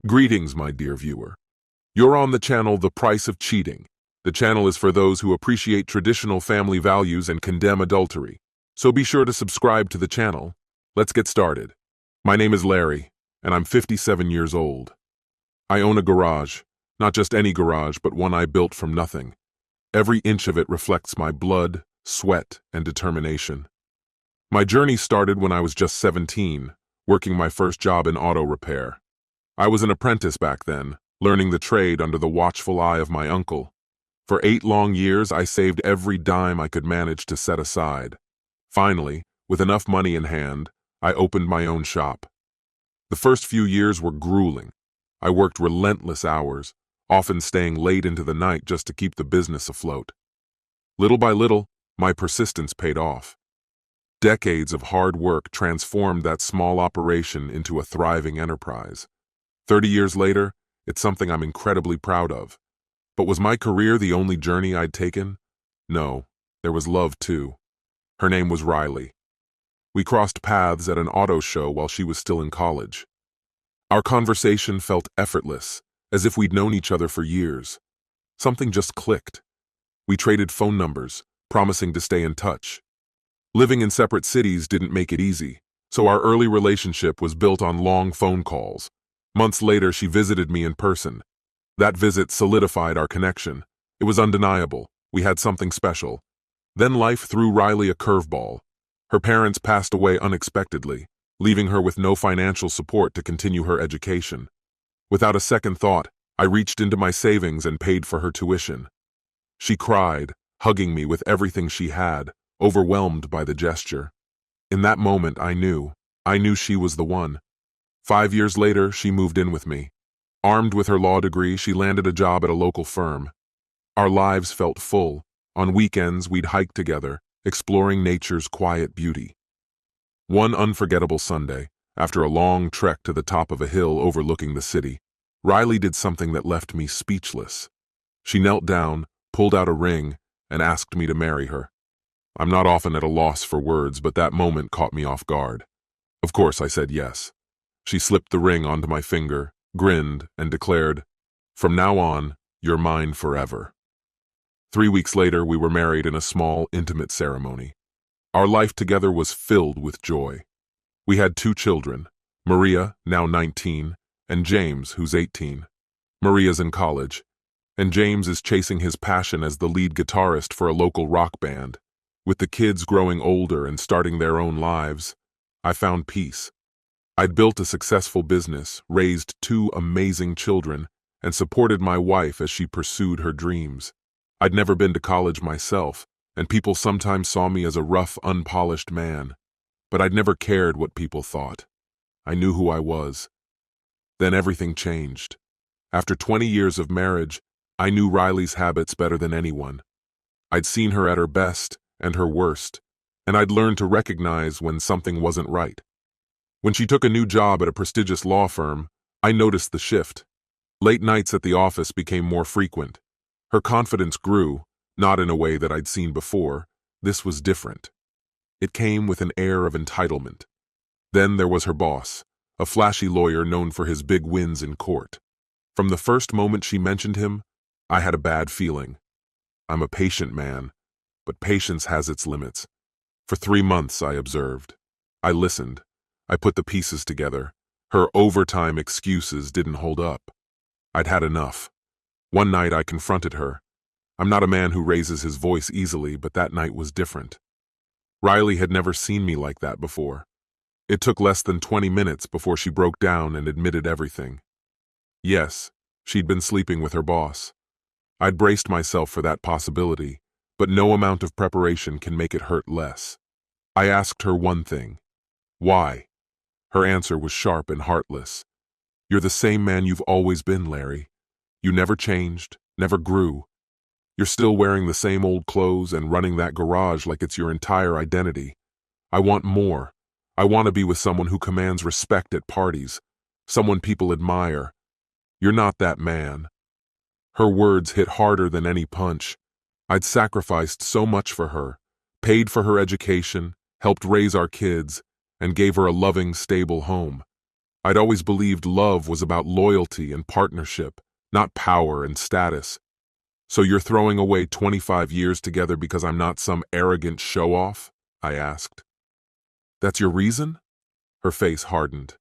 Greetings, my dear viewer. You're on the channel The Price of Cheating. The channel is for those who appreciate traditional family values and condemn adultery. So be sure to subscribe to the channel. Let's get started. My name is Larry, and I'm 57 years old. I own a garage, not just any garage, but one I built from nothing. Every inch of it reflects my blood, sweat, and determination. My journey started when I was just 17, working my first job in auto repair. I was an apprentice back then, learning the trade under the watchful eye of my uncle. For 8 long years, I saved every dime I could manage to set aside. Finally, with enough money in hand, I opened my own shop. The first few years were grueling. I worked relentless hours, often staying late into the night just to keep the business afloat. Little by little, my persistence paid off. Decades of hard work transformed that small operation into a thriving enterprise. 30 years later, it's something I'm incredibly proud of. But was my career the only journey I'd taken? No, there was love too. Her name was Riley. We crossed paths at an auto show while she was still in college. Our conversation felt effortless, as if we'd known each other for years. Something just clicked. We traded phone numbers, promising to stay in touch. Living in separate cities didn't make it easy, so our early relationship was built on long phone calls. Months later, she visited me in person. That visit solidified our connection. It was undeniable. We had something special. Then life threw Riley a curveball. Her parents passed away unexpectedly, leaving her with no financial support to continue her education. Without a second thought, I reached into my savings and paid for her tuition. She cried, hugging me with everything she had, overwhelmed by the gesture. In that moment, I knew she was the one. 5 years later, she moved in with me. Armed with her law degree, she landed a job at a local firm. Our lives felt full. On weekends, we'd hike together, exploring nature's quiet beauty. One unforgettable Sunday, after a long trek to the top of a hill overlooking the city, Riley did something that left me speechless. She knelt down, pulled out a ring, and asked me to marry her. I'm not often at a loss for words, but that moment caught me off guard. Of course, I said yes. She slipped the ring onto my finger, grinned, and declared, "From now on, you're mine forever." 3 weeks later, we were married in a small, intimate ceremony. Our life together was filled with joy. We had 2 children, Maria, now 19, and James, who's 18. Maria's in college, and James is chasing his passion as the lead guitarist for a local rock band. With the kids growing older and starting their own lives, I found peace. I'd built a successful business, raised 2 amazing children, and supported my wife as she pursued her dreams. I'd never been to college myself, and people sometimes saw me as a rough, unpolished man. But I'd never cared what people thought. I knew who I was. Then everything changed. After 20 years of marriage, I knew Riley's habits better than anyone. I'd seen her at her best and her worst, and I'd learned to recognize when something wasn't right. When she took a new job at a prestigious law firm, I noticed the shift. Late nights at the office became more frequent. Her confidence grew, not in a way that I'd seen before. This was different. It came with an air of entitlement. Then there was her boss, a flashy lawyer known for his big wins in court. From the first moment she mentioned him, I had a bad feeling. I'm a patient man, but patience has its limits. For 3 months, I observed. I listened. I put the pieces together. Her overtime excuses didn't hold up. I'd had enough. One night I confronted her. I'm not a man who raises his voice easily, but that night was different. Riley had never seen me like that before. It took less than 20 minutes before she broke down and admitted everything. Yes, she'd been sleeping with her boss. I'd braced myself for that possibility, but no amount of preparation can make it hurt less. I asked her one thing. Why? Her answer was sharp and heartless. You're the same man you've always been, Larry. You never changed, never grew. You're still wearing the same old clothes and running that garage like it's your entire identity. I want more. I want to be with someone who commands respect at parties, someone people admire. You're not that man. Her words hit harder than any punch. I'd sacrificed so much for her, paid for her education, helped raise our kids, and gave her a loving, stable home. I'd always believed love was about loyalty and partnership, not power and status. So you're throwing away 25 years together because I'm not some arrogant show-off? I asked. That's your reason? Her face hardened.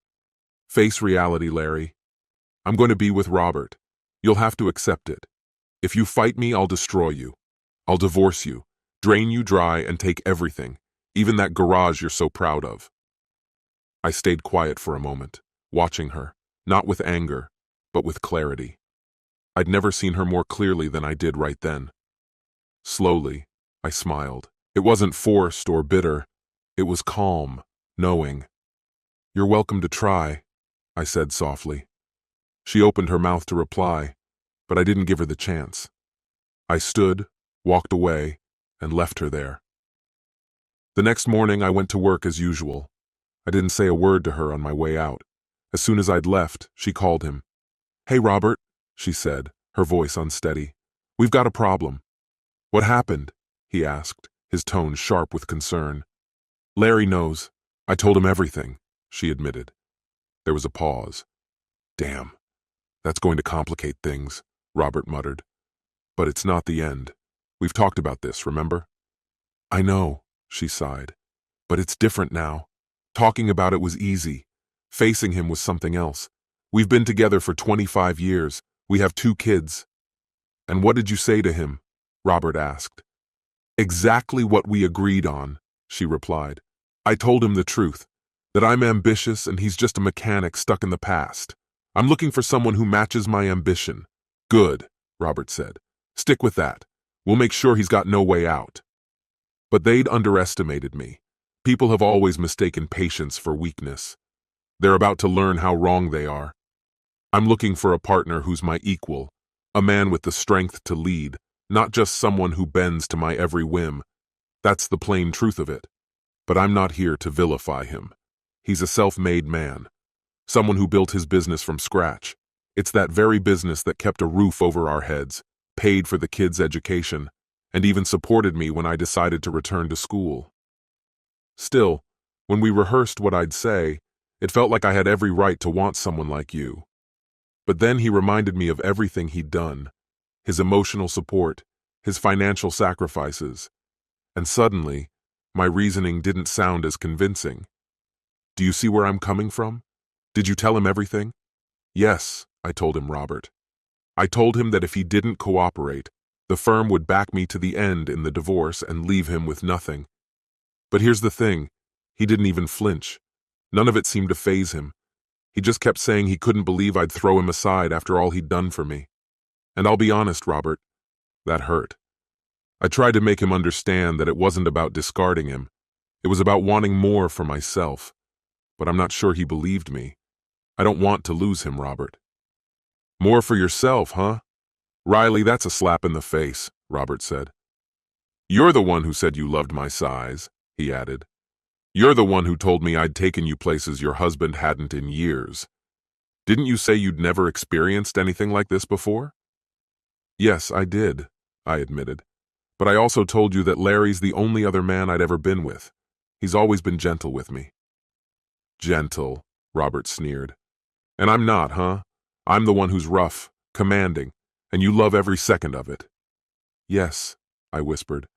Face reality, Larry. I'm going to be with Robert. You'll have to accept it. If you fight me, I'll destroy you. I'll divorce you, drain you dry, and take everything, even that garage you're so proud of. I stayed quiet for a moment, watching her, not with anger, but with clarity. I'd never seen her more clearly than I did right then. Slowly, I smiled. It wasn't forced or bitter. It was calm, knowing. You're welcome to try, I said softly. She opened her mouth to reply, but I didn't give her the chance. I stood, walked away, and left her there. The next morning, I went to work as usual. I didn't say a word to her on my way out. As soon as I'd left, she called him. Hey, Robert, she said, her voice unsteady. We've got a problem. What happened? He asked, his tone sharp with concern. Larry knows. I told him everything, she admitted. There was a pause. Damn, that's going to complicate things, Robert muttered. But it's not the end. We've talked about this, remember? I know, she sighed. But it's different now. Talking about it was easy. Facing him was something else. We've been together for 25 years. We have 2 kids. And what did you say to him? Robert asked. Exactly what we agreed on, she replied. I told him the truth, that I'm ambitious and he's just a mechanic stuck in the past. I'm looking for someone who matches my ambition. Good, Robert said. Stick with that. We'll make sure he's got no way out. But they'd underestimated me. People have always mistaken patience for weakness. They're about to learn how wrong they are. I'm looking for a partner who's my equal, a man with the strength to lead, not just someone who bends to my every whim. That's the plain truth of it. But I'm not here to vilify him. He's a self-made man, someone who built his business from scratch. It's that very business that kept a roof over our heads, paid for the kids' education, and even supported me when I decided to return to school. Still, when we rehearsed what I'd say, it felt like I had every right to want someone like you. But then he reminded me of everything he'd done, his emotional support, his financial sacrifices, and suddenly, my reasoning didn't sound as convincing. Do you see where I'm coming from? Did you tell him everything? Yes, I told him, Robert. I told him that if he didn't cooperate, the firm would back me to the end in the divorce and leave him with nothing. But here's the thing, he didn't even flinch. None of it seemed to faze him. He just kept saying he couldn't believe I'd throw him aside after all he'd done for me. And I'll be honest, Robert, that hurt. I tried to make him understand that it wasn't about discarding him. It was about wanting more for myself. But I'm not sure he believed me. I don't want to lose him, Robert. More for yourself, huh? Riley, that's a slap in the face, Robert said. You're the one who said you loved my size, he added. You're the one who told me I'd taken you places your husband hadn't in years. Didn't you say you'd never experienced anything like this before? Yes, I did, I admitted. But I also told you that Larry's the only other man I'd ever been with. He's always been gentle with me. Gentle, Robert sneered. And I'm not, huh? I'm the one who's rough, commanding, and you love every second of it. Yes, I whispered.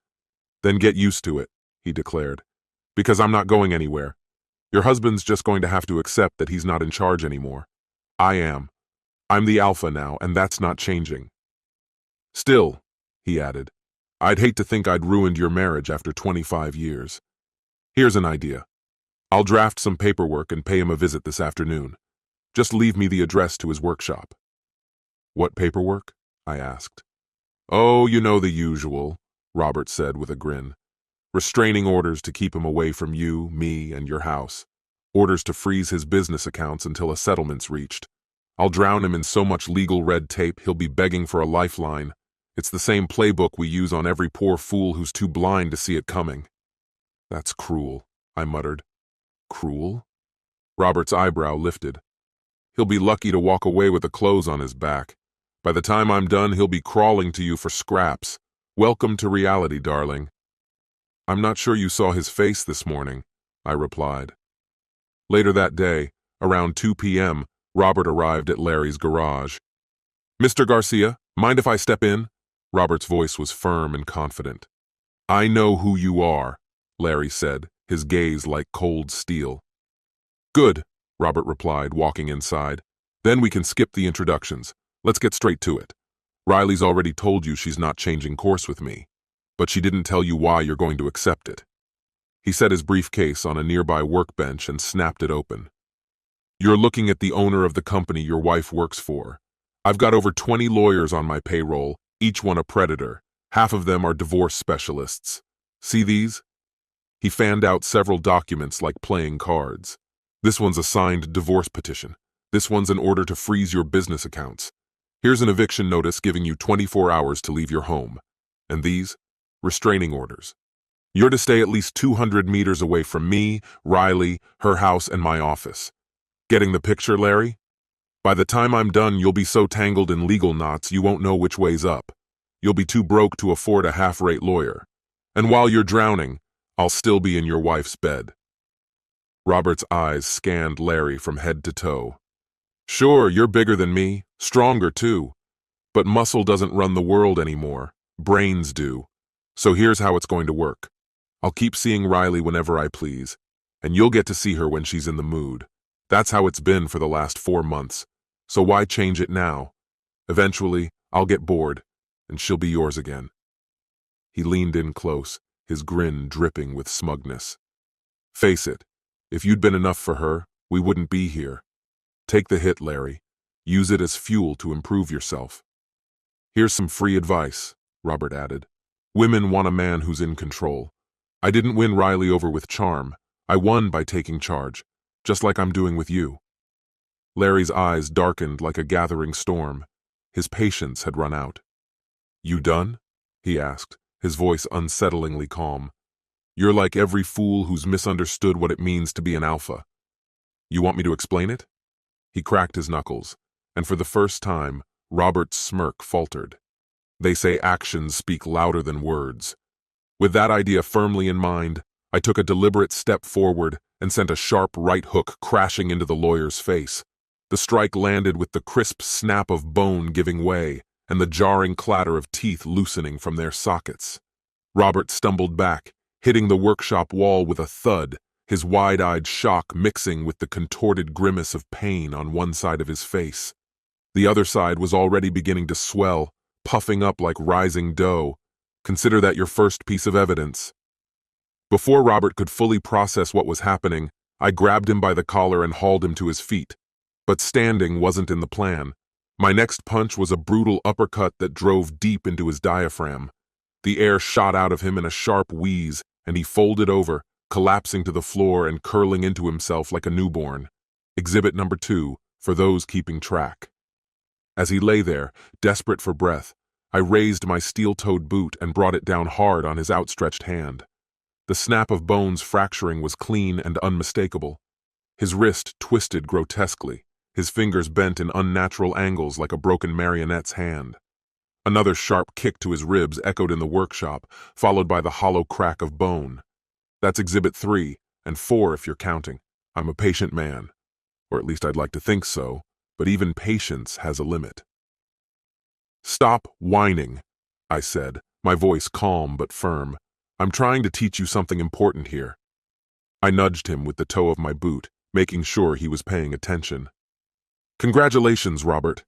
Then get used to it, he declared. Because I'm not going anywhere. Your husband's just going to have to accept that he's not in charge anymore. I am. I'm the alpha now, and that's not changing. Still, he added, I'd hate to think I'd ruined your marriage after 25 years. Here's an idea. I'll draft some paperwork and pay him a visit this afternoon. Just leave me the address to his workshop. What paperwork? I asked. Oh, you know the usual, Robert said with a grin. Restraining orders to keep him away from you, me, and your house. Orders to freeze his business accounts until a settlement's reached. I'll drown him in so much legal red tape he'll be begging for a lifeline. It's the same playbook we use on every poor fool who's too blind to see it coming. That's cruel, I muttered. Cruel? Robert's eyebrow lifted. He'll be lucky to walk away with the clothes on his back. By the time I'm done, he'll be crawling to you for scraps. Welcome to reality, darling. I'm not sure you saw his face this morning, I replied. Later that day, Around 2 p.m., Robert arrived at Larry's garage. "Mr. Garcia, mind if I step in?" Robert's voice was firm and confident. "I know who you are," Larry said, his gaze like cold steel. "Good," Robert replied, walking inside. "Then we can skip the introductions. Let's get straight to it. Riley's already told you she's not changing course with me, but she didn't tell you why you're going to accept it." He set his briefcase on a nearby workbench and snapped it open. "You're looking at the owner of the company your wife works for. I've got over 20 lawyers on my payroll, each one a predator. Half of them are divorce specialists. See these?" He fanned out several documents like playing cards. "This one's a signed divorce petition. This one's an order to freeze your business accounts. Here's an eviction notice giving you 24 hours to leave your home. And these? Restraining orders. You're to stay at least 200 meters away from me, Riley, her house, and my office. Getting the picture, Larry? By the time I'm done, you'll be so tangled in legal knots you won't know which way's up. You'll be too broke to afford a half-rate lawyer. And while you're drowning, I'll still be in your wife's bed." Robert's eyes scanned Larry from head to toe. "Sure, you're bigger than me, stronger too. But muscle doesn't run the world anymore. Brains do. So here's how it's going to work. I'll keep seeing Riley whenever I please, and you'll get to see her when she's in the mood. That's how it's been for the last 4 months. So why change it now? Eventually, I'll get bored, and she'll be yours again." He leaned in close, his grin dripping with smugness. "Face it, if you'd been enough for her, we wouldn't be here. Take the hit, Larry. Use it as fuel to improve yourself." "Here's some free advice," Robert added. "Women want a man who's in control. I didn't win Riley over with charm. I won by taking charge, just like I'm doing with you." Larry's eyes darkened like a gathering storm. His patience had run out. "You done?" he asked, his voice unsettlingly calm. "You're like every fool who's misunderstood what it means to be an alpha. You want me to explain it?" He cracked his knuckles, and for the first time, Robert's smirk faltered. They say actions speak louder than words. With that idea firmly in mind, I took a deliberate step forward and sent a sharp right hook crashing into the lawyer's face. The strike landed with the crisp snap of bone giving way and the jarring clatter of teeth loosening from their sockets. Robert stumbled back, hitting the workshop wall with a thud, his wide-eyed shock mixing with the contorted grimace of pain on one side of his face. The other side was already beginning to swell, puffing up like rising dough. Consider that your first piece of evidence. Before Robert could fully process what was happening, I grabbed him by the collar and hauled him to his feet. But standing wasn't in the plan. My next punch was a brutal uppercut that drove deep into his diaphragm. The air shot out of him in a sharp wheeze, and he folded over, collapsing to the floor and curling into himself like a newborn. Exhibit number 2, for those keeping track. As he lay there, desperate for breath, I raised my steel-toed boot and brought it down hard on his outstretched hand. The snap of bones fracturing was clean and unmistakable. His wrist twisted grotesquely, his fingers bent in unnatural angles like a broken marionette's hand. Another sharp kick to his ribs echoed in the workshop, followed by the hollow crack of bone. That's Exhibit 3, and 4 if you're counting. I'm a patient man. Or at least I'd like to think so, but even patience has a limit. "Stop whining," I said, my voice calm but firm. "I'm trying to teach you something important here." I nudged him with the toe of my boot, making sure he was paying attention. "Congratulations, Robert.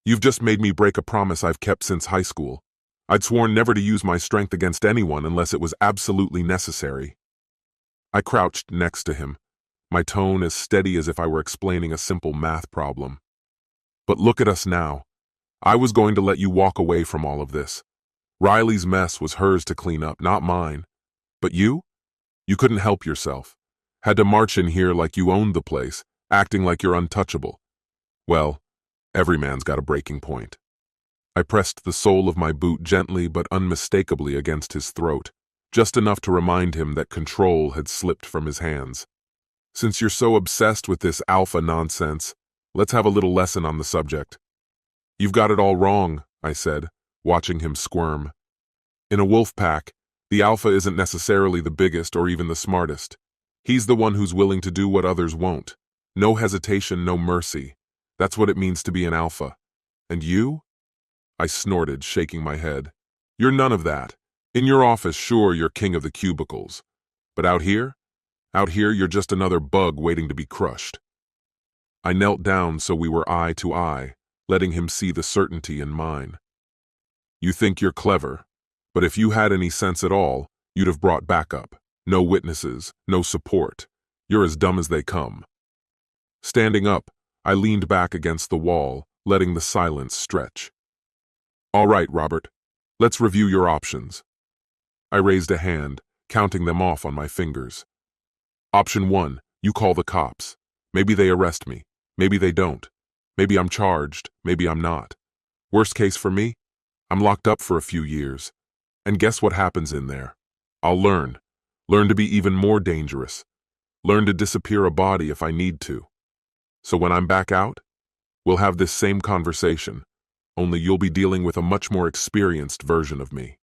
You've just made me break a promise I've kept since high school. I'd sworn never to use my strength against anyone unless it was absolutely necessary." I crouched next to him, my tone as steady as if I were explaining a simple math problem. "But look at us now. I was going to let you walk away from all of this. Riley's mess was hers to clean up, not mine. But you? You couldn't help yourself. Had to march in here like you owned the place, acting like you're untouchable. Well, every man's got a breaking point." I pressed the sole of my boot gently but unmistakably against his throat, just enough to remind him that control had slipped from his hands. "Since you're so obsessed with this alpha nonsense, let's have a little lesson on the subject." "You've got it all wrong," I said, watching him squirm. "In a wolf pack, the alpha isn't necessarily the biggest or even the smartest. He's the one who's willing to do what others won't. No hesitation, no mercy. That's what it means to be an alpha. And you? I snorted, shaking my head. You're none of that. In your office, sure, you're king of the cubicles. But out here? Out here, you're just another bug waiting to be crushed. I knelt down so we were eye to eye, letting him see the certainty in mine. You think you're clever, but if you had any sense at all, you'd have brought backup. No witnesses, no support. You're as dumb as they come. Standing up, I leaned back against the wall, letting the silence stretch. All right, Robert, let's review your options. I raised a hand, counting them off on my fingers. Option 1, you call the cops. Maybe they arrest me. Maybe they don't. Maybe I'm charged. Maybe I'm not. Worst case for me? I'm locked up for a few years. And guess what happens in there? I'll learn. Learn to be even more dangerous. Learn to disappear a body if I need to. So when I'm back out, we'll have this same conversation, only you'll be dealing with a much more experienced version of me.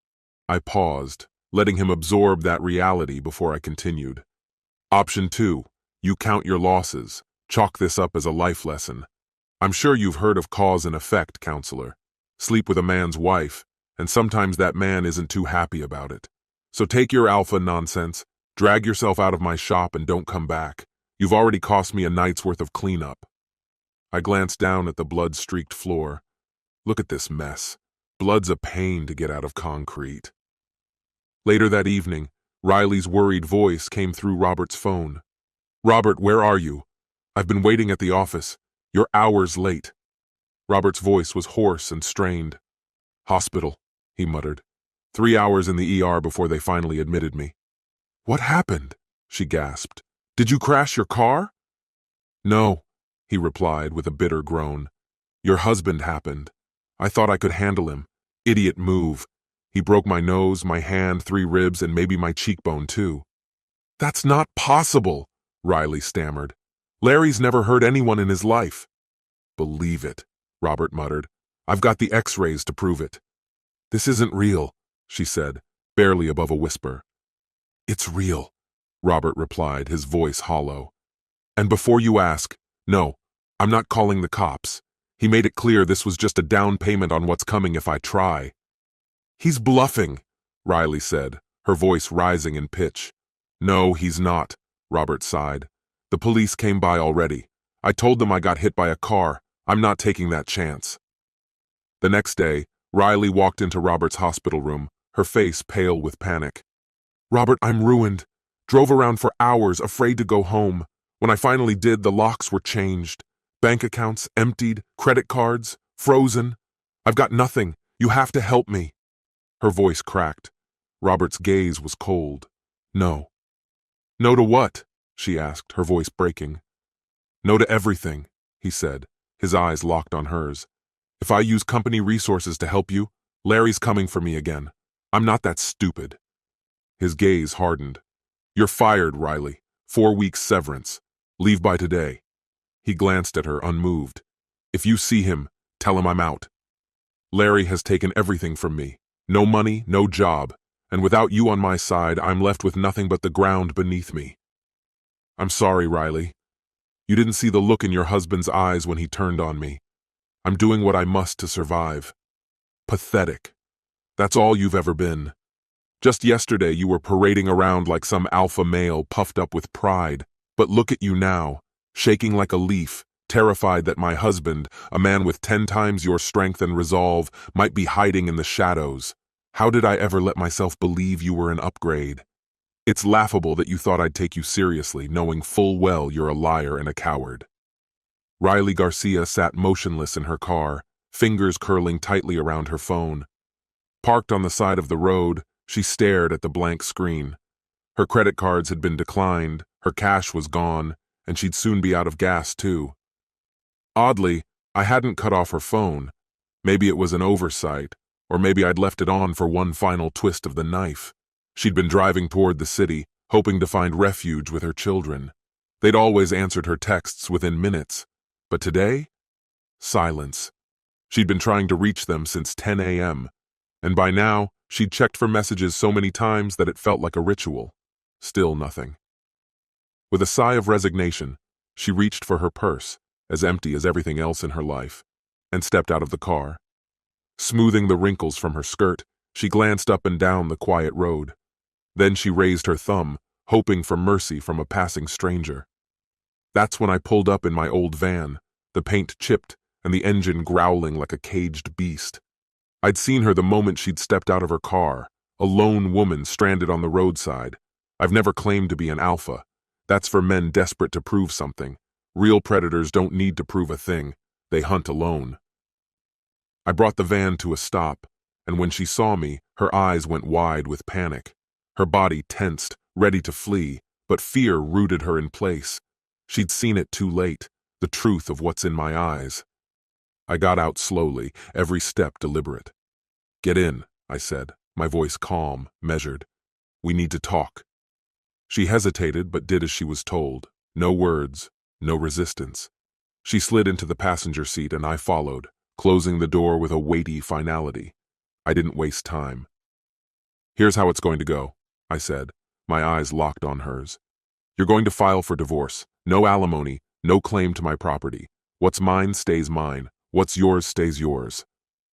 I paused, letting him absorb that reality before I continued. Option 2, you count your losses. Chalk this up as a life lesson. I'm sure you've heard of cause and effect, counselor. Sleep with a man's wife, and sometimes that man isn't too happy about it. So take your alpha nonsense, drag yourself out of my shop and don't come back. You've already cost me a night's worth of cleanup. I glanced down at the blood-streaked floor. Look at this mess. Blood's a pain to get out of concrete. Later that evening, Riley's worried voice came through Robert's phone. Robert, where are you? I've been waiting at the office. You're hours late. Robert's voice was hoarse and strained. Hospital, he muttered. 3 hours in the ER before they finally admitted me. What happened? She gasped. Did you crash your car? No, he replied with a bitter groan. Your husband happened. I thought I could handle him. Idiot move. He broke my nose, my hand, 3 ribs, and maybe my cheekbone too. That's not possible, Riley stammered. Larry's never hurt anyone in his life. Believe it, Robert muttered. I've got the X-rays to prove it. This isn't real, she said, barely above a whisper. It's real, Robert replied, his voice hollow. And before you ask, no, I'm not calling the cops. He made it clear this was just a down payment on what's coming if I try. He's bluffing, Riley said, her voice rising in pitch. No, he's not, Robert sighed. The police came by already. I told them I got hit by a car. I'm not taking that chance. The next day, Riley walked into Robert's hospital room, her face pale with panic. Robert, I'm ruined. Drove around for hours, afraid to go home. When I finally did, the locks were changed. Bank accounts emptied, credit cards frozen. I've got nothing. You have to help me. Her voice cracked. Robert's gaze was cold. No. No to what? She asked, her voice breaking. No to everything, he said, his eyes locked on hers. If I use company resources to help you, Larry's coming for me again. I'm not that stupid. His gaze hardened. You're fired, Riley. 4 weeks severance. Leave by today. He glanced at her, unmoved. If you see him, tell him I'm out. Larry has taken everything from me. No money, no job. And without you on my side, I'm left with nothing but the ground beneath me. I'm sorry, Riley. You didn't see the look in your husband's eyes when he turned on me. I'm doing what I must to survive. Pathetic. That's all you've ever been. Just yesterday you were parading around like some alpha male puffed up with pride. But look at you now, shaking like a leaf, terrified that my husband, a man with 10 times your strength and resolve, might be hiding in the shadows. How did I ever let myself believe you were an upgrade? It's laughable that you thought I'd take you seriously, knowing full well you're a liar and a coward. Riley Garcia sat motionless in her car, fingers curling tightly around her phone. Parked on the side of the road, she stared at the blank screen. Her credit cards had been declined, her cash was gone, and she'd soon be out of gas too. Oddly, I hadn't cut off her phone. Maybe it was an oversight, or maybe I'd left it on for one final twist of the knife. She'd been driving toward the city, hoping to find refuge with her children. They'd always answered her texts within minutes. But today? Silence. She'd been trying to reach them since 10 a.m., and by now, she'd checked for messages so many times that it felt like a ritual. Still nothing. With a sigh of resignation, She reached for her purse, as empty as everything else in her life, and stepped out of the car. Smoothing the wrinkles from her skirt, she glanced up and down the quiet road. Then she raised her thumb, hoping for mercy from a passing stranger. That's when I pulled up in my old van, the paint chipped and the engine growling like a caged beast. I'd seen her the moment she'd stepped out of her car, a lone woman stranded on the roadside. I've never claimed to be an alpha. That's for men desperate to prove something. Real predators don't need to prove a thing. They hunt alone. I brought the van to a stop, and when she saw me, her eyes went wide with panic. Her body tensed, ready to flee, but fear rooted her in place. She'd seen it too late, the truth of what's in my eyes. I got out slowly, every step deliberate. "Get in," I said, my voice calm, measured. "We need to talk." She hesitated but did as she was told. No words, no resistance. She slid into the passenger seat and I followed, closing the door with a weighty finality. I didn't waste time. "Here's how it's going to go," I said, my eyes locked on hers. "You're going to file for divorce. No alimony, no claim to my property. What's mine stays mine. What's yours stays yours."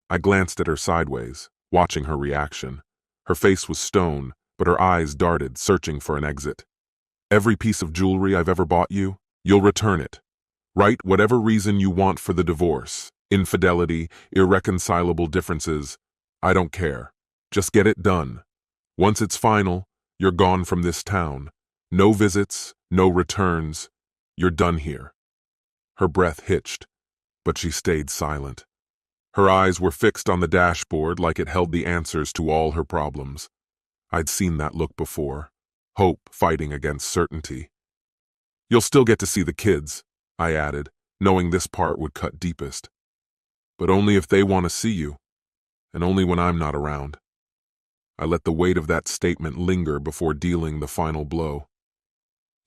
I glanced at her sideways, watching her reaction. Her face was stone, but her eyes darted, searching for an exit. "Every piece of jewelry I've ever bought you, you'll return it. Write whatever reason you want for the divorce. Infidelity, irreconcilable differences. I don't care. Just get it done. Once it's final, you're gone from this town. No visits, no returns. You're done here." Her breath hitched, but she stayed silent. Her eyes were fixed on the dashboard like it held the answers to all her problems. I'd seen that look before, hope fighting against certainty. "You'll still get to see the kids," I added, knowing this part would cut deepest. "But only if they want to see you, and only when I'm not around." I let the weight of that statement linger before dealing the final blow.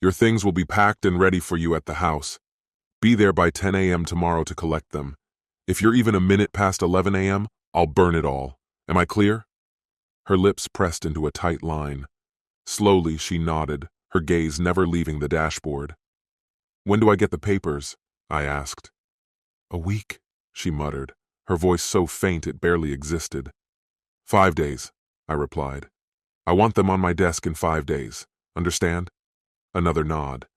"Your things will be packed and ready for you at the house. Be there by 10 a.m. tomorrow to collect them. If you're even a minute past 11 a.m., I'll burn it all. Am I clear?" Her lips pressed into a tight line. Slowly, she nodded, her gaze never leaving the dashboard. "When do I get the papers?" I asked. "A week," she muttered, her voice so faint it barely existed. 5 days, I replied. "I want them on my desk in 5 days. Understand?" Another nod.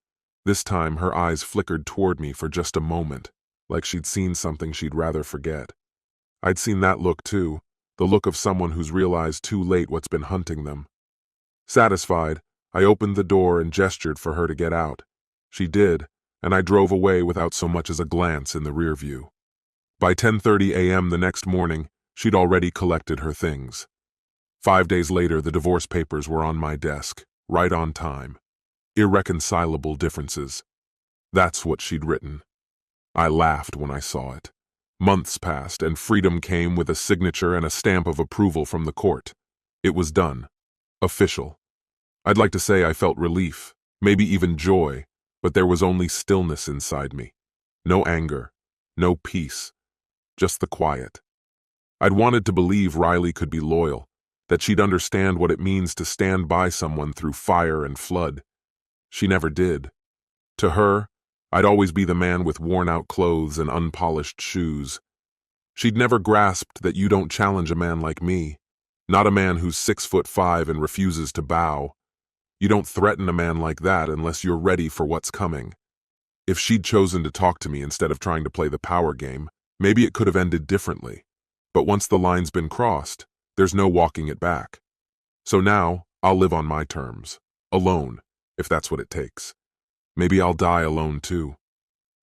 This time her eyes flickered toward me for just a moment, like she'd seen something she'd rather forget. I'd seen that look too, the look of someone who's realized too late what's been hunting them. Satisfied, I opened the door and gestured for her to get out. She did, and I drove away without so much as a glance in the rear view. By 10:30 a.m. the next morning, she'd already collected her things. 5 days later, the divorce papers were on my desk, right on time. Irreconcilable differences. That's what she'd written. I laughed when I saw it. Months passed, and freedom came with a signature and a stamp of approval from the court. It was done. Official. I'd like to say I felt relief, maybe even joy, but there was only stillness inside me. No anger, no peace, just the quiet. I'd wanted to believe Riley could be loyal, that she'd understand what it means to stand by someone through fire and flood. She never did. To her, I'd always be the man with worn-out clothes and unpolished shoes. She'd never grasped that you don't challenge a man like me, not a man who's 6'5" and refuses to bow. You don't threaten a man like that unless you're ready for what's coming. If she'd chosen to talk to me instead of trying to play the power game, maybe it could have ended differently. But once the line's been crossed, there's no walking it back. So now, I'll live on my terms, alone, if that's what it takes. Maybe I'll die alone too.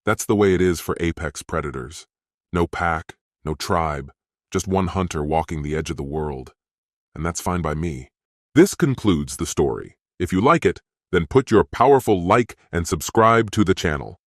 That's the way it is for apex predators. No pack, no tribe, just one hunter walking the edge of the world. And that's fine by me. This concludes the story. If you like it, then put your powerful like and subscribe to the channel.